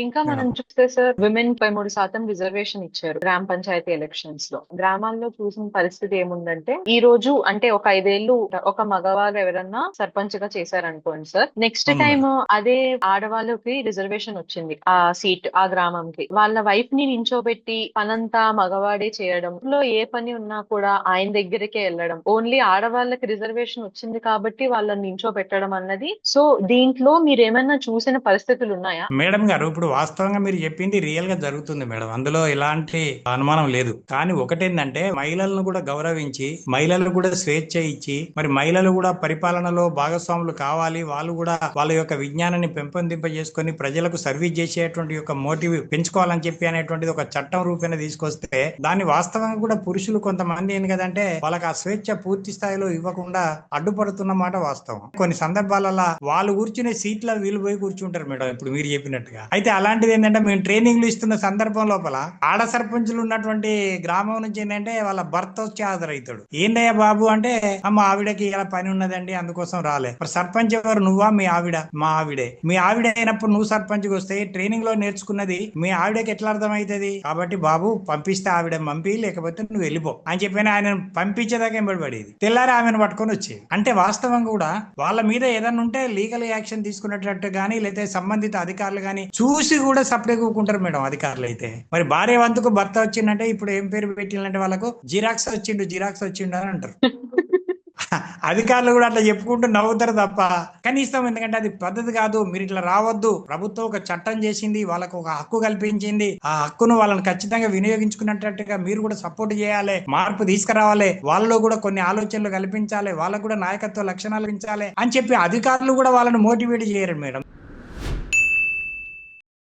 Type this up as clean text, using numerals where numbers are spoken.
ఇంకా మనం మేడం. చూస్తే సార్ విమెన్ 33% రిజర్వేషన్ ఇచ్చారు గ్రామ పంచాయతీ ఎలక్షన్స్ లో. గ్రామాల్లో చూసిన పరిస్థితి ఏముందంటే ఈ రోజు అంటే ఒక 5 ఏళ్లు ఒక మగవారు ఎవరన్నా సర్పంచ్ గా చేశారనుకోండి సార్, నెక్స్ట్ అవును టైం మేడం. అదే ఆడవాళ్ళకి రిజర్వేషన్ వచ్చింది ఆ సీట్ ఆ గ్రామంకి, వాళ్ళ వైఫ్ ని నించోబెట్టి పనంతా మగవాడే చేయడం, లో ఏ పని ఉన్నా కూడా ఆయన దగ్గరికే వెళ్ళడం, ఓన్లీ ఆడవాళ్ళకి రిజర్వేషన్ వచ్చింది కాబట్టి వాళ్ళని నించోబెట్టడం అన్నది. సో దీంట్లో మీరేమైనా చూసిన పరిస్థితులు ఉన్నాయా? మేడం గారు, ఇప్పుడు వాస్తవంగా మీరు చెప్పింది రియల్ గా జరుగుతుంది మేడం, అందులో ఎలాంటి అనుమానం లేదు. కానీ ఒకటేంటంటే మహిళలను కూడా గౌరవించి, మహిళలకు కూడా స్వేచ్ఛ ఇచ్చి, మరి మహిళలు కూడా పరిపాలనలో భాగస్వాములు కావాలి, వాళ్ళు కూడా వాళ్ళ యొక్క విజ్ఞానాన్ని పెంపొందింపజేసుకొని ప్రజలకు సర్వీస్ చేసేటువంటి యొక్క మోటివ్ పెంచుకోవాలని చెప్పి అనేటువంటిది ఒక చట్టం రూపేణ తీసుకొస్తే, దాన్ని వాస్తవంగా కూడా పురుషులు కొంతమంది ఏంది కదంటే వాళ్ళకి ఆ స్వేచ్ఛ పూర్తి స్థాయిలో ఇవ్వకుండా అడ్డుపడుతున్న మాట వాస్తవం. కొన్ని సందర్భాలలో వాళ్ళు కూర్చునే సీట్ల వీళ్ళు పోయి కూర్చుంటారు మేడం, ఇప్పుడు మీరు చెప్పినట్టుగా. అయితే అలాంటిది ఏంటంటే మేము ట్రైనింగ్లు ఇస్తున్న సందర్భం లోపల ఆడ సర్పంచులు ఉన్నటువంటి గ్రామం నుంచి ఏంటంటే వాళ్ళ భర్త వచ్చి హాజరవుతాడు. ఏందయ్యా బాబు అంటే, మా ఆవిడకి ఇలా పని ఉన్నదండి అందుకోసం రాలే. మరి సర్పంచ్ ఎవరు, నువ్వా మీ ఆవిడ? మా ఆవిడే. మీ ఆవిడ అయినప్పుడు నువ్వు సర్పంచ్ కి వస్తే ట్రైనింగ్ లో నేర్చుకున్నది మీ ఆవిడకి ఎట్లా అర్థమవుతుంది? కాబట్టి బాబు పంపిస్తే ఆవిడ పంపి, లేకపోతే నువ్వు వెళ్ళిపో అని చెప్పి ఆయన పంపించేదాకా ఎంబడి తెల్లారి ఆమెను పట్టుకొని వచ్చి, అంటే వాస్తవం కూడా వాళ్ళ మీద ఏదన్నా ఉంటే లీగల్ యాక్షన్ తీసుకున్నట్టు గానీ, లేకపోతే సంబంధిత అధికారులు గానీ చూసి కూడా సపరేట్ కూకుంటారు మేడం అధికారులు అయితే. మరి భార్య వంతుకు భర్త వచ్చిందంటే ఇప్పుడు ఏం పేరు పెట్టిందంటే వాళ్ళకు జిరాక్స్ వచ్చిండు, జిరాక్స్ వచ్చిండు అని అంటారు. అధికారులు కూడా అట్లా చెప్పుకుంటూ నవ్వుతారు తప్ప కనీసం, ఎందుకంటే అది పద్ధతి కాదు. మీరు ఇట్లా రావద్దు, ప్రభుత్వం ఒక చట్టం చేసింది, వాళ్ళకు ఒక హక్కు కల్పించింది, ఆ హక్కును వాళ్ళని ఖచ్చితంగా వినియోగించుకున్నట్టుగా మీరు కూడా సపోర్ట్ చేయాలి, మార్పు తీసుకురావాలి, వాళ్ళలో కూడా కొన్ని ఆలోచనలు కల్పించాలి, వాళ్ళకు కూడా నాయకత్వ లక్షణాలు పెంచాలి అని చెప్పి అధికారులు కూడా వాళ్ళని మోటివేట్ చేయరు మేడం.